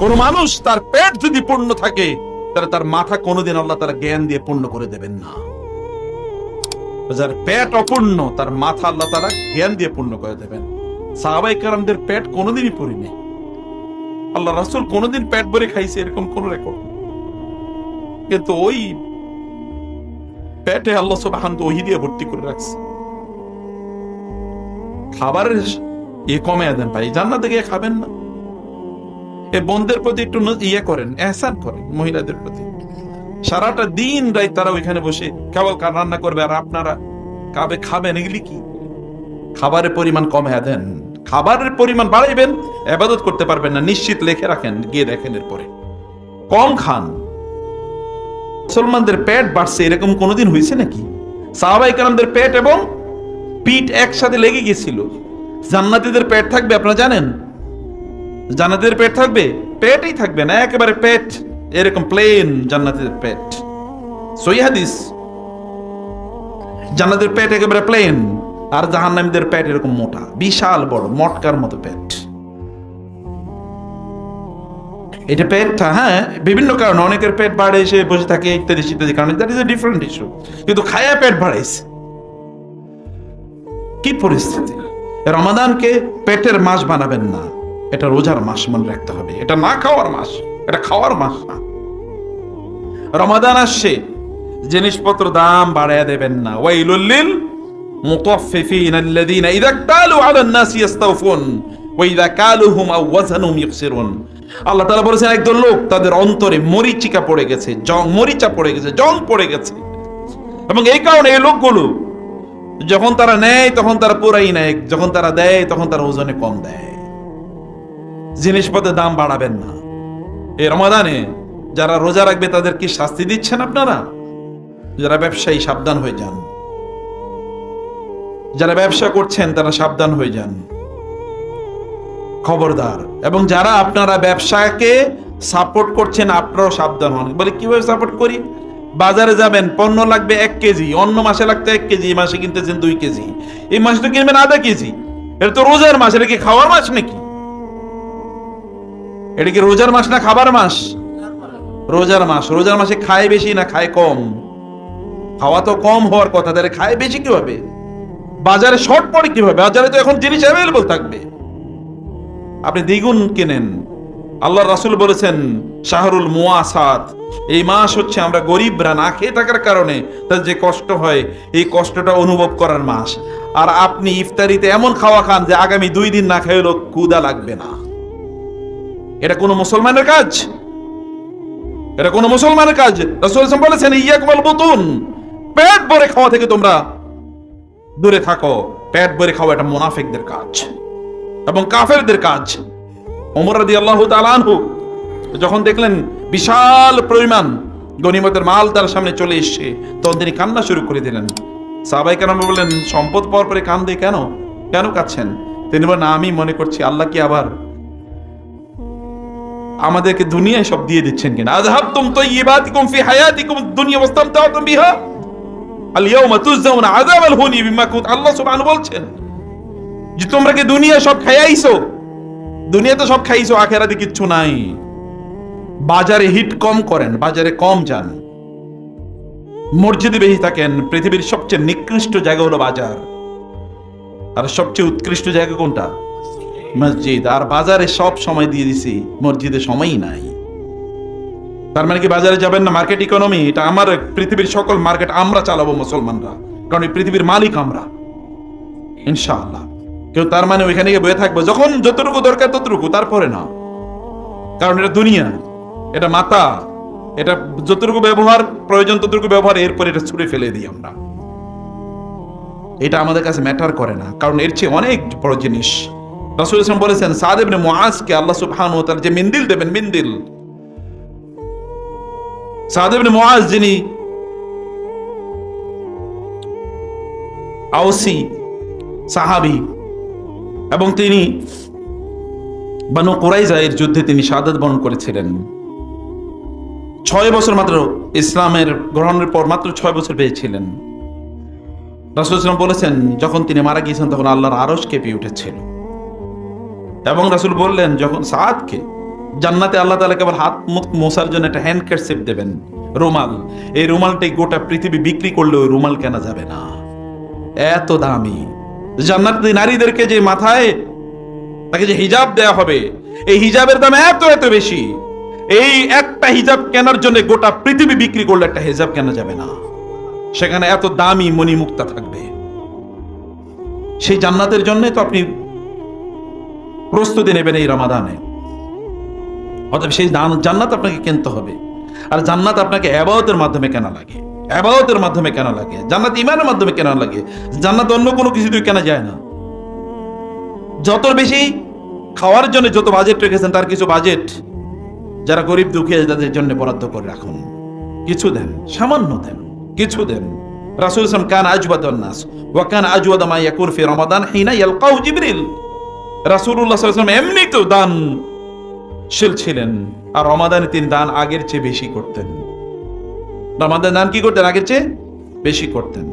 কোন মানুষ তার পেট যদি পূর্ণ থাকে তাহলে তার মাথা কোনোদিন আল্লাহ তাআলা জ্ঞান দিয়ে পূর্ণ করে দেবেন না। যার পেট অপূর্ণ তার মাথা আল্লাহ তাআলা জ্ঞান দিয়ে পূর্ণ করে দেবেন। সাহাবায়ে কেরামদের পেট কোনোদিনই পূর্ণ, আল্লাহ রাসূল কোনোদিন পেট ভরে খাইছে এরকম কোন রেকর্ড, কিন্তু ওই পেটে আল্লাহ সুবহানাহু ওহী দিয়ে ভর্তি করে রাখছে। খাবারের কমে দেন ভাই, জান্নাতে গিয়ে খাবেন না। এই বোনদের প্রতি একটু করেন, এহসান করেন মহিলাদের প্রতি। সারাটা দিন রাত তারা ওইখানে বসে কেবল রান্না করবে আর আপনারা কাবে খাবেন, এগুলি কি? খাবারের পরিমাণ কমে দেন, খাবারের পরিমাণ বাড়াইবেন, ইবাদত করতে পারবেন না নিশ্চিত। লিখে রাখেন, গিয়ে দেখেন এরপরে কম খান। মুসলমানদের পেট বাড়ছে এরকম কোনোদিন হয়েছে নাকি? সাহাবায়ে কেরামদের পেট এবং পিঠ একসাথে লেগে গেছিল। জান্নাতীদের পেট থাকবে আপনারা জানেন? জান্নাতীদের পেট থাকবে? পেটই থাকবে না, একেবারে পেট এরকম প্লেন জান্নাতীদের পেট। সহিহ হাদিস, জান্নাতের পেট একেবারে প্লেন, আর জাহান্নামীদের পেট এরকম মোটা, বিশাল বড় মটকার মতো পেট। এটা পেটটা, হ্যাঁ, বিভিন্ন কারণে অনেকের পেট বাড়ে, এসে বসে থাকে ইত্যাদি ইত্যাদি কারণে, that is a different issue. কিন্তু খায়া পেট বাড়াইছে, কি পরিস্থিতি! রমাদানকে পেটের মাস বানাবেন না, এটা রোজার মাস মনে রাখতে হবে। এটা না খাওয়ার মাস, এটা খাওয়ার মাস না। রমাদান আসছে, জিনিসপত্র দাম বাড়ায় দেবেন না। ওয়াইলুল লিল মুতাফফিফিন আল্লাযীনা ইযা ক্তালু আলান নাসি ইস্তাওফুন ওয়া ইযা কালুহুম আও ওয়াজানুহুম ইখসিরুন। আল্লাহ তাআলা বলেছেন একদল লোক তাদের অন্তরে মরিচিকা পড়ে গেছে, মরিচা পড়ে গেছে, জং পড়ে গেছে, এবং এই কারণে এই লোকগুলো যখন তারা নেয় তখন তারা পুরাই নেয়, যখন তারা দেয় তখন তারা ওজনে কম দেয়। জিনিসপত্রের দাম বাড়াবেন না। এই রমাদানে যারা রোজা রাখবে তাদের কি শাস্তি দিচ্ছেন আপনারা? যারা ব্যবসায়ী সাবধান হয়ে যান, যারা ব্যবসা করছেন তারা সাবধান হয়ে যান, খবরদার। এবং যারা আপনারা ব্যবসাকে সাপোর্ট করছেন আপনারাও সাবধান হন। বলে কিভাবে সাপোর্ট করি? বাজারে যাবেন, পণ্য লাগবে 1 কেজি, অন্য মাসে লাগতো 1 কেজি, এই মাসে কিনতেছেন 2 কেজি, এই মাসে তো কিনবেন আধা কেজি। এটা তো রোজার মাস, এটা কি খাওয়ার মাস নাকি? এটা কি রোজার মাস না খাবার মাস? রোজার মাস। রোজার মাসে খায় বেশি না খায় কম? খাওয়া তো কম হওয়ার কথা, তাহলে খায় বেশি কিভাবে? বাজারে শর্ট পড়ে কিভাবে? বাজারে তো এখন জিনিস অ্যাভেলেবল থাকবে, আপনি দ্বিগুণ কেনেন। আল্লাহ রাসূল বলেছেন শাহরুল মুওয়াসাত, এই মাস হচ্ছে আমরা গরিবরা না খেয়ে থাকার কারণে তার যে কষ্ট হয় এই কষ্টটা অনুভব করার মাস। আর আপনি ইফতারিতে এমন খাওয়া খান যে আগামী 2 দিন না খেলে ক্ষুধা লাগবে না। এটা কোন মুসলমানের কাজ? এটা কোন মুসলমানের কাজ? রাসূল সাল্লাল্লাহু আলাইহি ওয়াসাল্লাম বলেছেন ইয়াকুল বুতুন, পেট ভরে খাওয়া থেকে তোমরা দূরে থাকো। পেট ভরে খাওয়া এটা মুনাফিকদের কাজ এবং কাফেরদের কাজ। ওমর রাদিয়াল্লাহু তাআলা আনহু যখন দেখলেন বিশাল পরিমাণ গনিমতের মাল তার সামনে চলে এসেছে, তখন তিনি কান্না শুরু করে দিলেন। সাহাবায়ে কেরাম বললেন, সম্পদ পাওয়ার পরে কান্দে কেন? কেন কাঁদছেন? তিনি বলেন, আমি মনে করছি আল্লাহ কি আবার আমাদেরকে দুনিয়ায় সব দিয়ে দিচ্ছেন কিনা। আযহাবতুম তাইয়্যিবাতিকুম ফি হায়াতিকুম দুনিয়া ওয়াস্তামতা'তুম বিহা আল ইয়াওমা তুজজাউনা আযাবাল হুনি বিমা কুনতুম। আল্লাহ সুবহানাহু বলছেন যে তোমরা কি দুনিয়া সব খাইয়াইছো? দুনিয়াতে সব খাইছো, আখিরাতে কিচ্ছু নাই। বাজারে হিট কম করেন, বাজারে কম যান, মসজিদে বেশি থাকেন। পৃথিবীর সবচেয়ে নিকৃষ্ট জায়গা হলো বাজার, আর সবচেয়ে উৎকৃষ্ট জায়গা কোনটা? মসজিদ। আর বাজারে সব সময় দিয়ে দিছি, মসজিদে সময়ই নাই। তার মানে কি বাজারে যাবেন না? মার্কেট ইকোনমি, এটা আমার, পৃথিবীর সকল মার্কেট আমরা চালাবো মুসলমানরা, কারণ এই পৃথিবীর মালিক আমরা ইনশাআল্লাহ। কেউ তার মানে ওইখানে গিয়ে বয়ে থাকবো যখন যতটুকু দরকার ততটুকু, তারপরে না, কারণ এটা দুনিয়া, এটা মাতা, এটা যতটুকু ব্যবহার প্রয়োজন ততটুকু ব্যবহার, এরপরে এটা ছুঁড়ে ফেলে দিই আমরা। এটা আমাদের কাছে ম্যাটার করে না, কারণ এর চেয়ে অনেক বড় জিনিস। রাসূল সাল্লাল্লাহু আলাইহি ওয়াসাল্লাম বলেছেন সাদ ইবনে মুআজকে আল্লাহ সুবহানাহু ওয়া তাআলা যে মিন্দিল দেবেন, মিন্দিল, সাদ ইবনে মুআজ যিনি আওসি সাহাবী, এবং তিনি বানু কুরাইজা এর যুদ্ধে তিনি শাহাদাত বরণ করেছিলেন। 6 বছর মাত্র ইসলামের গ্রহণের পর মাত্র 6 বছর পেয়েছিলেন। রাসূল সাল্লাল্লাহু আলাইহি ওয়াসাল্লাম বলেছেন যখন তিনি মারা গিয়েছেন তখন আল্লাহর আরশ কেঁপে উঠেছিল, এবং রাসূল বললেন যখন সাদকে জান্নাতে আল্লাহ তাআলা কেবল হাত মুখ মোছার জন্য একটা হ্যান্ডকারচিপ দেবেন, রুমাল। এই রুমালটাই গোটা পৃথিবী বিক্রি করলে ওই রুমাল কেনা যাবে না, এত দামি। জান্নাতি নারীদেরকে যে মাথায় তাকে যে হিজাব দেয়া হবে, এই হিজাবের দাম এত এত বেশি, এই একটা হিজাব কেনার জন্য গোটা পৃথিবী বিক্রি করলে একটা হিজাব কেনা যাবে না। সেখানে এত দামি মণিমুক্তা থাকবে। সেই জান্নাতের জন্য তো আপনি প্রস্তুতি নেবেন এই রমাদানে। অতএব সেই জান্নাত আপনাকে কিনতে হবে। আর জান্নাত আপনাকে ইবাদতের মাধ্যমে কেনা লাগে, ইবাদতের মাধ্যমে কেনা লাগে। জান্নাত ঈমানের মাধ্যমে কেনা লাগে। জান্নাত অন্য কোনো কিছু দিয়ে কেনা যায় না। যত বেশি খাওয়ার জন্য যত বাজেট রেখেছেন, তার কিছু বাজেট যারা গরিব দুঃখী তাদের জন্য বরাদ্দ করে রাখুন। কিছু দেন, সামান্য দেন, কিছু দেন। রাসূল সাল্লাল্লাহু আলাইহি ওয়াসাল্লাম কান আজওয়াদান নাস ওয়া কান আজওয়াদা মা ইয়াকুন ফি রমাদান হিনা ইয়ালকাউ জিবরিল। রাসূলুল্লাহ সাল্লাল্লাহু আলাইহি ওয়াসাল্লাম এমনিতেও দানশীল ছিলেন, আর রমাদানে তিনি দান আগের চেয়ে বেশি করতেন। রমাদানে দান কি করতেন? আগের চেয়ে বেশি করতেন।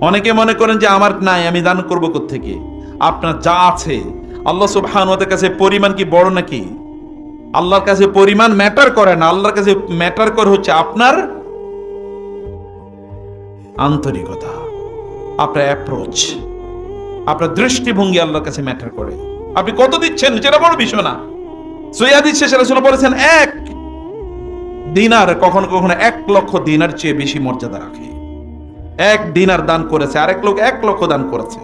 অনেকে মনে করেন যে আমার নাই, আমি দান করব কোত্থেকে? আপনার যা আছে আল্লাহ সুবহানাহু ওয়া তাআলার কাছে পরিমাণ কি বড় নাকি? আল্লাহর কাছে পরিমাণ ম্যাটার করে না। আল্লাহর কাছে ম্যাটার করে হচ্ছে আপনার আন্তরিকতা, আপনার অ্যাপ্রোচ, আপনার দৃষ্টিভঙ্গি আল্লাহর কাছে ম্যাটার করে। আপনি কত দিচ্ছেন সেটা বড় বিষয় না। সহিহ হাদিস শেষে রাসূল বলেছেন, এক দিনার কখনো কখনো 1 লক্ষ দিনার চেয়ে বেশি মর্যাদা রাখে। 1 দিনার দান করেছে, আরেক লোক 1 লক্ষ দান করেছে,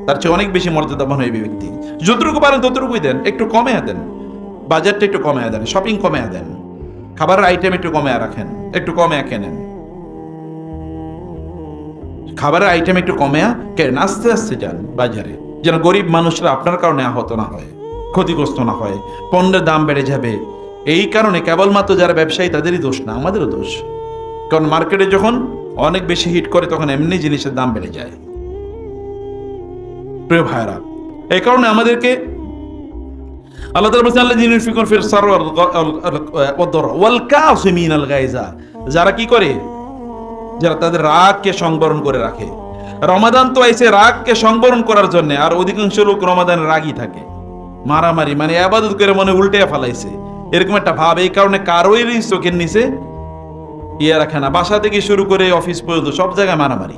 তার চেয়ে অনেক বেশি মর্যাদাবান এই ব্যক্তি। যতটুকু পারেন ততটুকুই দেন, একটু কমে দেন, বাজেটটা একটু কমে দেন, শপিং কমে দেন, খাবারের আইটেম একটু কমে রাখেন, একটু কমে কেনেন, খাবারের আইটেম একটু কমে কেন, আস্তে আস্তে যান বাজারে, যেন গরিব মানুষরা আপনার কারণে আহত না হয়, ক্ষতিগ্রস্ত না হয়। পণ্যের দাম বেড়ে যাবে, এই কারণে কেবলমাত্র যারা ব্যবসায়ী তাদেরই দোষ না, আমাদেরও দোষ। কারণ মার্কেটে যখন অনেক বেশি হিট করে তখন এমনি জিনিসের দাম বেড়ে যায়। প্রিয় ভাইরা, এই কারণে আমাদেরকে আল্লাহ তাআলা বলেছেন, আল্লাযীনা ইউনফিকুনা ফিস সাররা ওয়াল কাযিমিনাল গায়যা, যারা কি করে? যারা তাদের রাগকে সংবরণ করে রাখে। রমাদান তো আইছে রাগকে সংবরণ করার জন্য, আর অধিকাংশ লোক রমাদানে রাগই থাকে, মারামারি, মানে ইবাদত করে মনে উল্টে ফেলাইছে, এরকম একটা ভাব। এই কারণে কারোই চোখের নিচে রাখে না, বাসা থেকে শুরু করে অফিস পর্যন্ত সব জায়গায় মারামারি।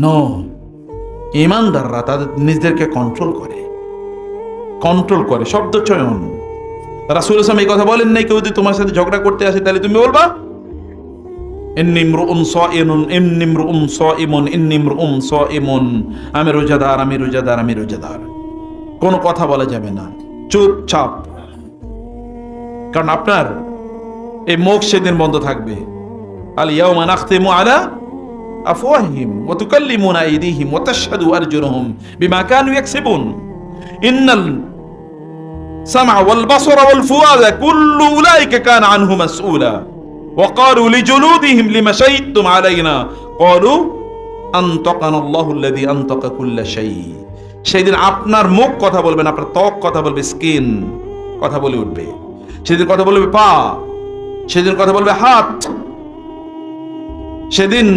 নো, ঈমানদাররা তাদের নিজেদেরকে কন্ট্রোল করে, শব্দ চয়ন। রাসূল সাল্লাল্লাহু আলাইহি ওয়াসাল্লাম এই কথা বলেন নাই, কেউ যদি তোমার সাথে ঝগড়া করতে আসে তাহলে তুমি বলবা ইন্নী ইমরুউন সাইমুন, আমি রোজাদার। কোনো কথা বলা যাবে না, চুপচাপ। কারণ আপনার এই মুখ সেদিন বন্ধ থাকবে। আল ইয়াউমা নাখতিমু আলা আফওয়াহিহিম ওয়া তুকাল্লিমুনা আইদিহিম ওয়া তাশহাদু আরজুলুহুম বিমা কানু ইয়াকসিবুন ইন্নাল সামআ ওয়াল বাসরা ওয়াল ফুআদা কুল্লু উলাইকা কানা আনহু মাসউলা ওয়া ক্বালু লিজুলুদিহিম লিমা শাহিদতুম আলাইনা ক্বালু আনতাকানা আল্লাহুল্লাযী আনতাকা কুল্লা শাই। সেদিন আপনার মুখ কথা বলবে না, আপনার ত্বক কথা বলবে, স্কিন কথা বলে উঠবে। সেদিন কথা বলবে পা, সেদিন কথা বলবে হাত। সেদিন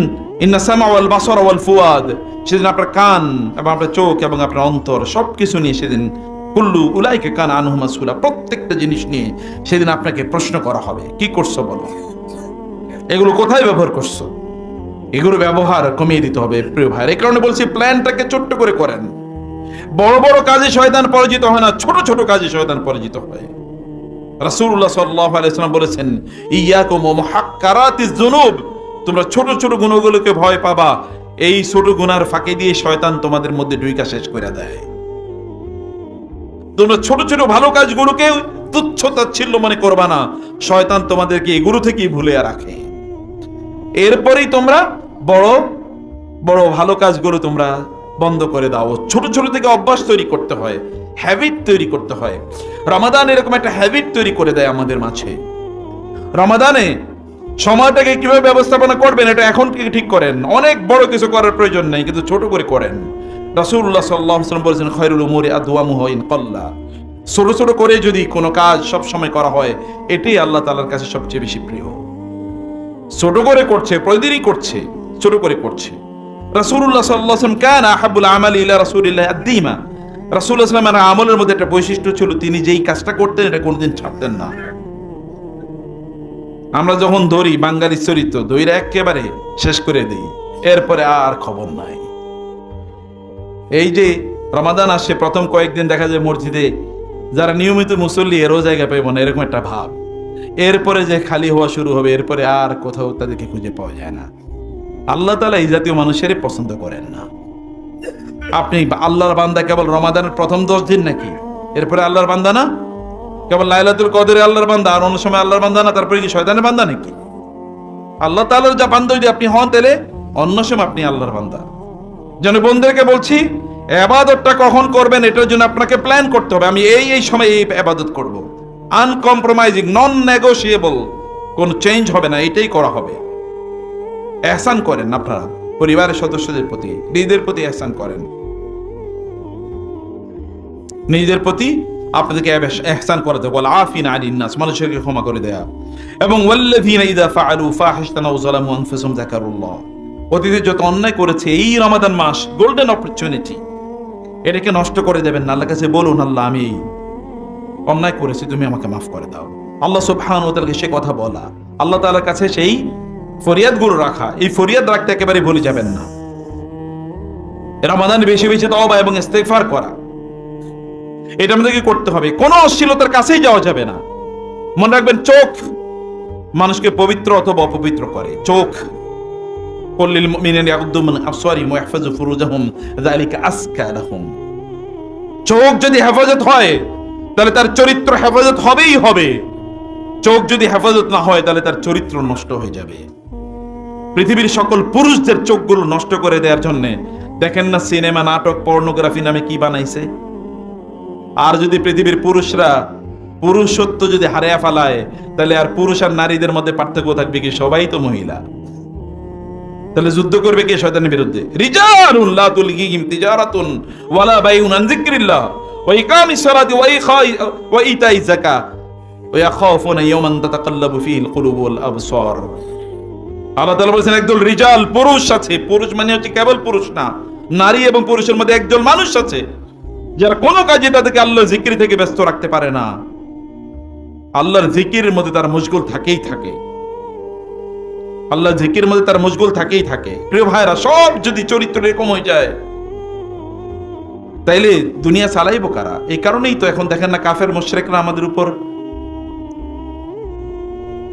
ইন্না সামা ওয়াল বাসরা ওয়াল ফুয়াদ, সেদিন আপনার কান এবং আপনার চোখ এবং আপনার অন্তর সবকিছু নিয়ে সেদিন কুল্লু উলাইকা কানা আনহু মাসউলা, প্রত্যেকটা জিনিস নিয়ে সেদিন আপনাকে প্রশ্ন করা হবে, কি করছো বলো, এগুলো কোথায় ব্যবহার করছো, এগুলো ব্যবহার কমিয়ে দিতে হবে। প্রিয় ভাই, এই কারণে বলছি প্ল্যানটাকে ছোট্ট করে করেন। বড় বড় কাজে শয়তান পরাজিত হয় না, ছোট ছোট কাজে শয়তান পরাজিত হয়। রাসূলুল্লাহ সাল্লাল্লাহু আলাইহি ওয়াসাল্লাম বলেছেন, ইয়াকুম ওয়া মুহাক্কারাতিজ যুনুব, তোমরা ছোট ছোট গুনাহগুলোকে ভয় পাবা, এই ছোট গুনার ফাঁকি দিয়ে শয়তান তোমাদের মধ্যে ঢুইকা শেষ করে দেয়। তোমরা ছোট ছোট ভালো কাজগুলোকে তুচ্ছ তাচ্ছিল্য মনে করবা না, শয়তান তোমাদেরকে এগুলো থেকেই ভুলে রাখে। এরপরেই তোমরা বড় বড় ভালো কাজগুলো তোমরা বন্ধ করে দাও। ছোট ছোট থেকে অভ্যাস তৈরি করতে হয়, হ্যাবিট তৈরি করতে হয়। রমাদান এরকম একটা হ্যাবিট তৈরি করে দেয় আমাদের মাঝে। রমাদানে সময়টাকে কিভাবে ব্যবস্থাপনা করবেন এটা এখন থেকে ঠিক করেন। অনেক বড় কিছু করার প্রয়োজন নেই, কিন্তু ছোট করে করেন। রাসূলুল্লাহ সাল্লাল্লাহু আলাইহি ওয়াসাল্লাম বলেছেন, খায়রুল উমুরি আদওয়ামুহা ইন কাল্লা, ছোট ছোট করে যদি কোনো কাজ সব সময় করা হয়, এটাই আল্লাহ তাআলার কাছে সবচেয়ে বেশি প্রিয়। ছোট করে করছে, প্রতিদিনই করছে, ছোট করে করছে। রাসূলুল্লাহ সাল্লাল্লাহু আলাইহি ওয়াসাল্লাম কানা আহাব্বুল আমালি ইলা রাসূলিল্লাহ আদ-দীমা, রাসূলুল্লাহ সাল্লাল্লাহু আলাইহি ওয়াসাল্লামের আমলের মধ্যে একটা বৈশিষ্ট্য ছিল, তিনি যেই কাজটা করতেন এটা কোনোদিন ছাড়তেন না। আমরা যখন ধরি বাঙালির চরিত্র ধইরা একেবারে শেষ করে দিই, এরপরে আর খবর নাই। এই যে রমাদান আসে, প্রথম কয়েকদিন দেখা যায় মসজিদে যারা নিয়মিত মুসল্লি এরও জায়গা পাইব না, এরকম একটা ভাব। এরপরে যে খালি হওয়া শুরু হবে, এরপরে আর কোথাও তাদেরকে খুঁজে পাওয়া যায় না। আল্লাহ তাআলা এই জাতীয় মানুষেরই পছন্দ করেন না। আপনি আল্লাহর বান্দা কেবল রমাদানের প্রথম 10 দিন নাকি? এরপরে আল্লাহর বান্দা না? কেবল লাইলাতুল কদরে আল্লাহর বান্দা, আর অন্য সময় আল্লাহর বান্দা না? তারপরে কি শয়তানের বান্দা নাকি? আল্লাহ তাআলার যা বান্দা যদি আপনি হন, তাহলে অন্য সময় আপনি আল্লাহর বান্দা। যেন বন্ধুদেরকে বলছি, ইবাদতটা কখন করবেন এটার জন্য আপনাকে প্ল্যান করতে হবে। আমি এই সময় এই ইবাদত করব, আনকম্প্রোমাইজিং, নন নেগোশিয়েবল, কোন চেঞ্জ হবে না, এটাই করা হবে। ইহসান করেন আপনারা পরিবারের সদস্যদের প্রতি, নিজেদের প্রতি ইহসান করেন। নিজেদের প্রতি আপনাদেরকে ইহসান করা যায়, ওয়াল আফিনা আনিন নাস, মানুষকে ক্ষমা করে দেয়া। এবং ওয়াল্লাযিনা ইযা ফাআলু ফাহিশাতান আও যালামু আনফুসাহুম যাকারুল্লাহ, অতীতে যত অন্যায় করেছে এই রমাদান মাস গোল্ডেন অপরচুনিটি, এটাকে নষ্ট করে দেবেন না। আল্লাহর কাছে বলুন, আল্লাহ আমি এই অন্যায় করেছি, তুমি আমাকে মাফ করে দাও। আল্লাহ সুবহানাহু ওয়া তাআলাকে সে কথা বলা, আল্লাহ তাআলার কাছে সেই ফরিয়াদগুলো রাখা, এই ফরিয়াদ রাখতে একেবারে ভুলে যাবেন না। রমাদানে বেশি বেশি তওবা এবং ইস্তেগফার করা, এটা আমাদেরকে করতে হবে। কোনো অশ্লীলতার কাছেই যাওয়া যাবে না। মনে রাখবেন, চোখ মানুষকে পবিত্র অথবা অপবিত্র করে। চোখ, কুল্লিল মুমিনিনা ইয়াগুদ্দু মিন আবসারিহিম ওয়া ইয়াহফাযু ফুরুজাহুম যালিকা আযকা লাহুম। চোখ যদি হেফাজত হয় তাহলে তার চরিত্র হেফাজত হবেই হবে। চোখ যদি হেফাজত না হয় তাহলে তার চরিত্র নষ্ট হয়ে যাবে। পৃথিবীর সকল পুরুষদের চোখগুলো নষ্ট করে দেওয়ার জন্য দেখেন না সিনেমা, নাটক, পর্নোগ্রাফি নামে কি বানাইছে। আর যদি পৃথিবীর পুরুষরা পুরুষত্ব যদি হারিয়ে ফেলায়, তাহলে আর পুরুষ আর নারীদের মধ্যে পার্থক্য থাকবে কি? সবাই তো মহিলা। তাহলে যুদ্ধ করবে কে শয়তানের বিরুদ্ধে? রিজালুন লা তুলহিহিম তিজারাতুন ওয়ালা বাইউন আন যিকরিল্লাহ ওয়া ইকামিস সালাতি ওয়া ইতাইজ যাকাত ওয়া ইয়াখাফুনা ইয়াওমান তাতাকাল্লাবু ফীহিল কুলুবু ওয়াল আবসার। আল্লাহ তাআলা বলেছেন একদল রিজাল, পুরুষ আছে। পুরুষ মানে হচ্ছে কেবল পুরুষ না, নারী এবং পুরুষের মধ্যে একদল মানুষ আছে যারা কোনো কাজে তাদেরকে আল্লাহর জিকির থেকে ব্যস্ত রাখতে পারে না। আল্লাহর জিকিরের মধ্যে তার মশগুল থাকেই থাকে। আল্লাহর জিকিরের মধ্যে তার মশগুল থাকেই থাকে। প্রিয় ভাইরা, সব যদি চরিত্র এরকম হয়ে যায় তাইলে দুনিয়া চালাইবো কারা? এই কারণেই তো এখন দেখেন না কাফের মুশরিকরা আমাদের উপর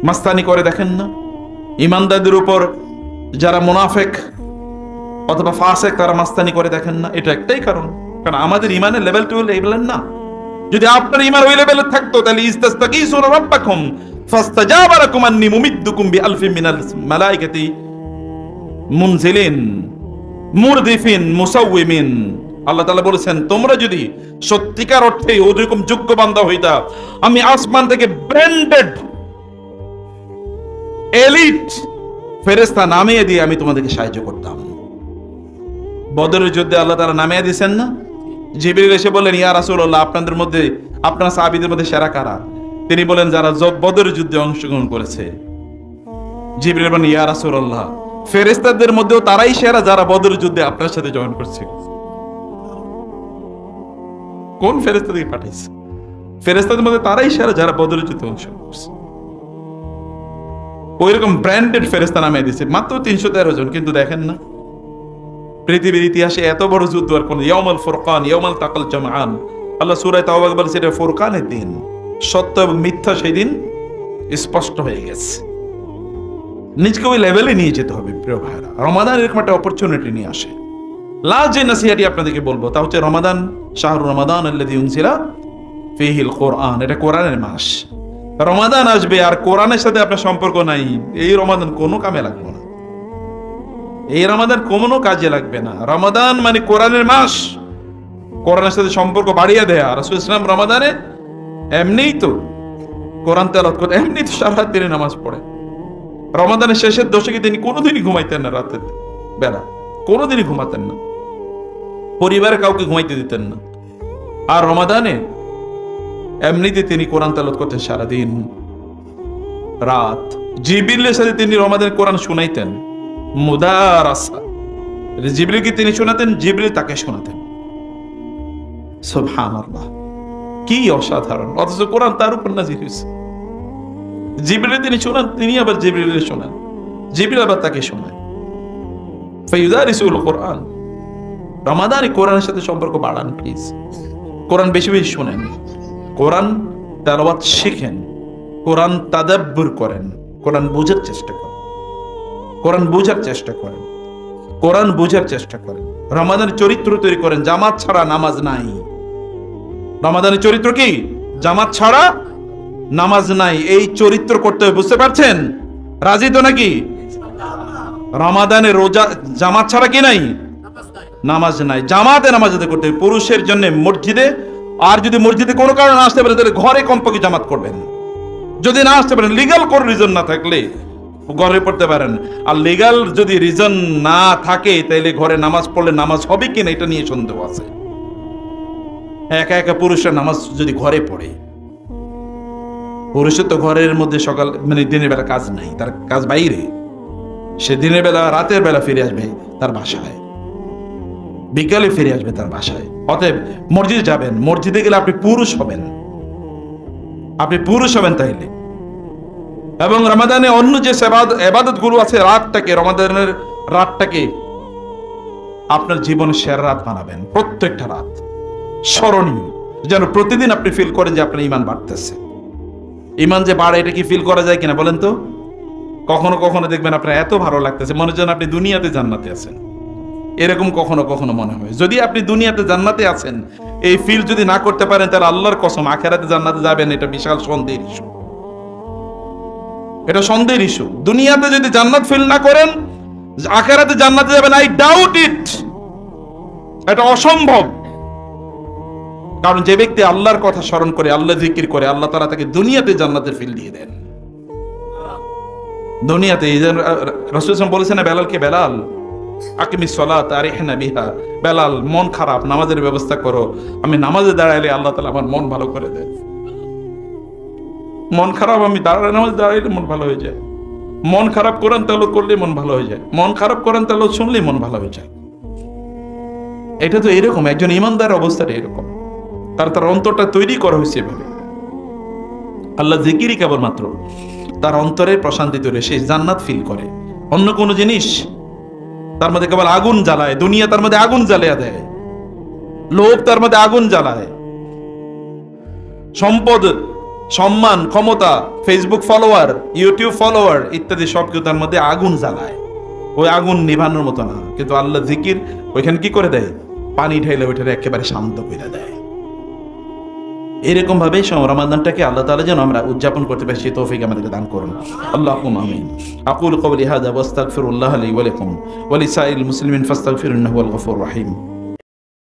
মাস্তানি করে। দেখেন না ঈমানদারদের উপর যারা মুনাফিক অথবা ফাসিক তারা মাস্তানি করে। দেখেন না, এটা একটাই কারণ, কারণ আমাদের ঈমানের লেভেল টু লেভেল না। যদি আপনার ঈমান ওই লেভেলে থাকতো তাহলে ইস্তাস্তাগীসুনা রাব্বাকুম ফাস্তাজাবা লাকুম আন্নী মুমিদ্দুকুম বিআলফিন মিনাল মালায়েকাতি মুনজিলিন মুরদিফিন মুসাউওয়িমিন। আল্লাহ তাআলা বলেছেন, তোমরা যদি সত্যিকার অর্থে ওরকম যোগ্য বান্দা হইতা, আমি আসমান থেকে ব্র্যান্ডেড এলিট ফেরেশতা নামিয়ে দিয়ে আমি তোমাদেরকে সাহায্য করতাম। বদরের যুদ্ধে আল্লাহ তাআলা নামিয়ে দিয়েছেন না? জিবরিল এসে বললেন, ইয়া রাসূলুল্লাহ, আপনাদের মধ্যে, আপনার সাহাবীদের মধ্যে সেরা কারা? তিনি বলেন, যারা বদরের যুদ্ধে অংশগ্রহণ করেছে। জিবরিল বলেন, ইয়া রাসূলুল্লাহ, ফেরেশতাদের মধ্যেও তারাই সেরা যারা বদরের যুদ্ধে আপনার সাথে জয়েন করছে। কোন ফেরেশতাদের পাঠাইছে? ফেরেশতাদের মধ্যে তারাই সেরা যারা বদরের যুদ্ধে অংশগ্রহণ করছে। ওইরকম ব্র্যান্ডেড ফেরেশতা নামিয়ে দিয়েছে, মাত্র 313 জন। কিন্তু দেখেন না পৃথিবীর ইতিহাসে এত বড় যুদ্ধ আর কোন ইয়াউমুল ফুরকান, ইয়াউমাল তাকাল জামআন। আল্লাহ সূরা তাওবা বলেছে এটা ফুরকানের দিন, সত্য এবং মিথ্যা সেই দিন স্পষ্ট হয়ে গেছে। নিজকে ওই লেভেলে নিয়ে যেতে হবে। প্রিয় ভাইরা, রমাদান এরকম একটা অপরচুনিটি নিয়ে আসে। লাস্ট যে নসিহতটি আপনাদেরকে বলবো তা হচ্ছে রমাদান শাহরু রমাদান আল্লাযী উনজিলা ফীহিল কোরআন। এটা কোরআনের মাস। রমাদান আসবে আর কোরআনের সাথে আপনার সম্পর্ক নাই, এই রমাদান কোনো কামে লাগবে না। এই রমাদান কোনো কাজে লাগবে না। রমাদান মানে কোরআনের মাস, কোরআনের সাথে সম্পর্ক বাড়িয়ে দেয়া। রাসূল ইসলাম রমাদানে এমনিই তো কোরআন তেলাওয়াত করতেন, এমনি তো সারা রাত তিনি নামাজ পড়ে। রমাদানের শেষের দশকে তিনি কোনোদিনই ঘুমাইতেন না, রাতের বেলা কোনোদিনই ঘুমাতেন না, পরিবারের কাউকে ঘুমাইতে দিতেন না। আর রমাদানে এমনিতে তিনি কোরআন তেলাওয়াত করতেন সারাদিন রাত। জিবরিলের সাথে তিনি রমাদানে কোরআন শুনাইতেন, মুদারাসা। জিবরিলকে তিনি শোনাতেন, জিবরিল তাকে শোনাতেন। সুবহানাল্লাহ, কি অসাধারণ! অথচ কোরআন তার উপর নাযিল হয়েছে। জিবরিল তিনি শোনান, তিনি আবার জিবরিলের শোনান, জিবরিল আবার তাকে শোনায়। ফায়ুদারিসুল কোরআন। রমাদানে কোরআনের সাথে সম্পর্ক বাড়ান প্লিজ। কোরআন বেশি বেশি শোনেন, কোরআন তেলাওয়াত শিখেন, কোরআন তাদাব্বুর করেন, কোরআন বোঝার চেষ্টা করেন, কোরআন বোঝার চেষ্টা করেন, কোরআন বোঝার চেষ্টা করেন। রমাদানের চরিত্র তৈরি করেন। জামাত ছাড়া নামাজ নাই। রমাদানের চরিত্র কি? জামাত ছাড়া নামাজ নাই। এই চরিত্র করতে হবে, বুঝতে পারছেন? রাজি তো নাকি? রমাদানে রোজা জামাত ছাড়া কি নাই? নামাজ নাই। জামাতে নামাজ আদায় করতে হবে পুরুষের জন্য মসজিদে। আর যদি মসজিদে কোনো কারণে না আসতে পারে তাহলে ঘরে কমপক্ষে জামাত করবেন। যদি না আসতে পারেন, লিগ্যাল কোনো রিজন না থাকলে ঘরে পড়তে পারেন। আর লিগ্যাল যদি রিজন না থাকে তাহলে ঘরে নামাজ পড়লে নামাজ হবে কিনা এটা নিয়ে সন্দেহ আছে। একা একা পুরুষরা নামাজ যদি ঘরে পড়ে, পুরুষের তো ঘরের মধ্যে সকাল মানে দিনের বেলা কাজ নাই, তার কাজ বাইরে। সে দিনের বেলা রাতের বেলা ফিরে আসবে তার বাসায়, বিকালে ফিরে আসবে তার বাসায়। অতএব মসজিদে যাবেন, মসজিদে গেলে আপনি পুরুষ হবেন, আপনি পুরুষ হবেন তাইলে। এবং রমাদানে অন্য যে ইবাদত গুলো আছে, রাতটাকে, রমাদানের রাতটাকে আপনার জীবনের সেরা রাত বানাবেন। প্রত্যেকটা রাত স্মরণীয়, যেন প্রতিদিন আপনি ফিল করেন যে আপনার ঈমান বাড়তেছে। ঈমান যে বাড়ে এটা কি ফিল করা যায় কিনা বলেন তো? কখনো কখনো দেখবেন আপনার এত ভালো লাগতেছে, মনে হয় যেন আপনি দুনিয়াতে জান্নাতে আছেন। এরকম কখনো কখনো মনে হয়। যদি আপনি দুনিয়াতে জান্নাতে আছেন, এই ফিল যদি না করতে পারেন, তাহলে আল্লাহর কসম আখিরাতে জান্নাতে যাবেন এটা বিশাল সন্দেহের ইস্যু। এটা সন্দেহের ইস্যু। দুনিয়াতে যদি জান্নাত ফিল না করেন, আখিরাতে জান্নাতে যাবেন, আই ডাউট ইট। এটা অসম্ভব। কারণ যে ব্যক্তি আল্লাহর কথা স্মরণ করে, আল্লাহ জিকির করে, আল্লাহ তাআলা তাকে দুনিয়াতে জান্নাতের ফিল দিয়ে দেন। দুনিয়াতে রাসূল সাল্লাল্লাহু আলাইহি ওয়াসাল্লাম বলেছেন না বেলালকে, বেলাল আকিমিস সালাত আরিহনা বিহা, বেলাল মন খারাপ, নামাজের ব্যবস্থা করো, আমি নামাজে দাঁড়াইলে আল্লাহ তাআলা আমার মন ভালো করে দেন। মন খারাপ, আমি নামাজে দাঁড়াইলে মন ভালো হয়ে যায়। মন খারাপ কোরআন তেলাওয়াত করলে মন ভালো হয়ে যায়। মন খারাপ কোরআন তেলাওয়াত শুনলে মন ভালো হয়ে যায়। এটা তো এরকম, একজন ইমানদার অবস্থাটা এরকম। তার অন্তরটা তৈরি করা হয়েছে এভাবে। আল্লাহ জিকিরই কেবলমাত্র তার অন্তরের প্রশান্তি তৈরি, সে জান্নাত ফিল করে। অন্য কোন জিনিস তার মধ্যে কেবল আগুন জ্বালায়। দুনিয়া তার মধ্যে আগুন জ্বালিয়ে দেয়, লোভ তার মধ্যে আগুন জ্বালায়, সম্পদ, সম্মান, ক্ষমতা, ফেসবুক ফলোয়ার, ইউটিউব ফলোয়ার ইত্যাদি সবকিছু তার মধ্যে আগুন জ্বালায়। ওই আগুন নিভানোর মতো না। কিন্তু আল্লাহ জিকির ওইখানে কি করে দেয়? পানি ঢেলে ওইটারে একেবারে শান্ত করে দেয়। এরকম ভাবে রমাদানটাকে আল্লাহ তাআলা যেন আমরা উদযাপন করতে পারি, সেই তৌফিক আমাদেরকে দান করুন। আল্লাহুম্মা আমিন। আকুলু কওলি হাযা ওয়াস্তাগফিরুল্লাহ লি ওয়া লাকুম ওয়া লিসাইরিল মুসলিমিন ফাস্তাগফিরুহু ইন্নাহু হুয়াল গফুরুর রহিম।